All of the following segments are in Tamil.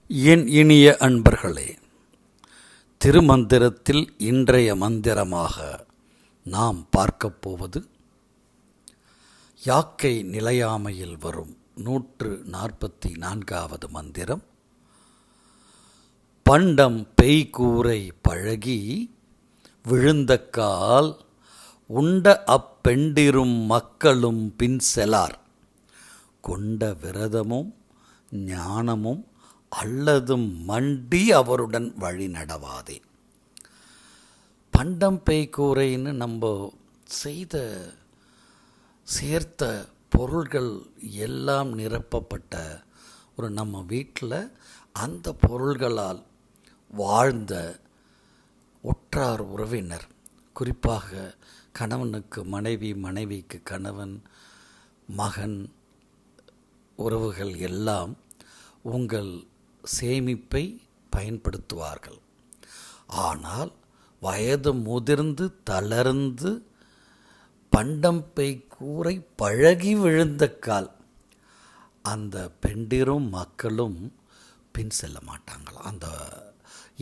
என் இனிய அன்பர்களே, திருமந்திரத்தில் இன்றைய மந்திரமாக நாம் பார்க்கப் போவது யாக்கை நிலையாமையில் வரும் 144வது மந்திரம். பண்டம் பெய்கூரை பழகி விழுந்தக்கால் உண்ட அப்பெண்டிரும் மக்களும் பின் செலார் கொண்ட விரதமும் ஞானமும் அல்லதும் மண்டி அவருடன் வழி நடவாதே. பண்டம் பெய்கூரைன்னு நம்ம சேர்த்த பொருள்கள் எல்லாம் நிரப்பப்பட்ட ஒரு நம்ம வீட்டில் அந்த பொருள்களால் வாழ்ந்த உற்றார் உறவினர், குறிப்பாக கணவனுக்கு மனைவி, மனைவிக்கு கணவன், மகன், உறவுகள் எல்லாம் உங்கள் சேமிப்பை பயன்படுத்துவார்கள். ஆனால் வயது முதிர்ந்து தளர்ந்து பண்டம் பெய்கூரை பழகி விழுந்த கால் அந்த பெண்டிரும் மக்களும் பின் செல்ல மாட்டார்கள். அந்த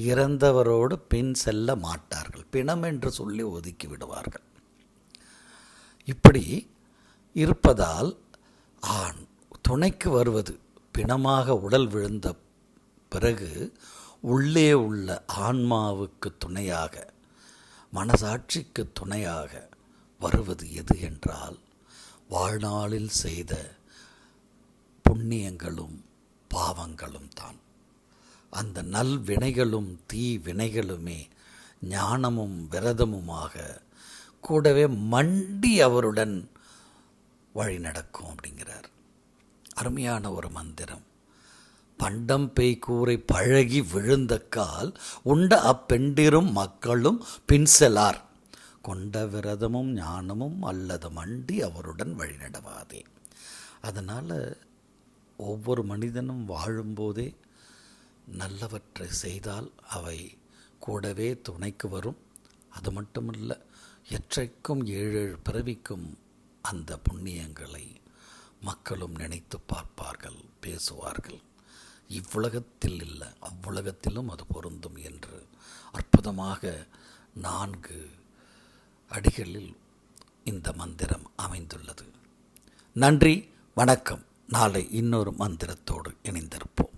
இறந்தவரோடு பின் செல்ல மாட்டார்கள். பிணம் என்று சொல்லி ஒதுக்கி விடுவார்கள். இப்படி இருப்பதால் துணைக்கு வருவது பிணமாக உடல் விழுந்த பிறகு உள்ளே உள்ள ஆன்மாவுக்கு துணையாக, மனசாட்சிக்கு துணையாக வருவது எது என்றால் வாழ்நாளில் செய்த புண்ணியங்களும் பாவங்களும் தான். அந்த நல்வினைகளும் தீ வினைகளுமே ஞானமும் விரதமுமாக கூடவே மண்டி அவருடன் வழி நடக்கும் அப்படிங்கிறார். அருமையான ஒரு மந்திரம். பண்டம் பெய்கூரை பழகி விழுந்த கால் உண்ட அப்பெண்டிரும் மக்களும் பின் செலார் கொண்ட விரதமும் ஞானமும் அல்லது மண்டி அவருடன் வழி நடவாதே. அதனால் ஒவ்வொரு மனிதனும் வாழும்போதே நல்லவற்றை செய்தால் அவை கூடவே துணைக்கு வரும். அது மட்டுமல்ல, எற்றைக்கும் 7 பிறவிக்கும் அந்த புண்ணியங்களை மக்களும் நினைத்து பார்ப்பார்கள், பேசுவார்கள். இவ்வுலகத்தில் இல்லை, அவ்வுலகத்திலும் அது பொருந்தும் என்று அற்புதமாக 4 அடிகளில் இந்த மந்திரம் அமைந்துள்ளது. நன்றி, வணக்கம். நாளை இன்னொரு மந்திரத்தோடு இணைந்திருப்போம்.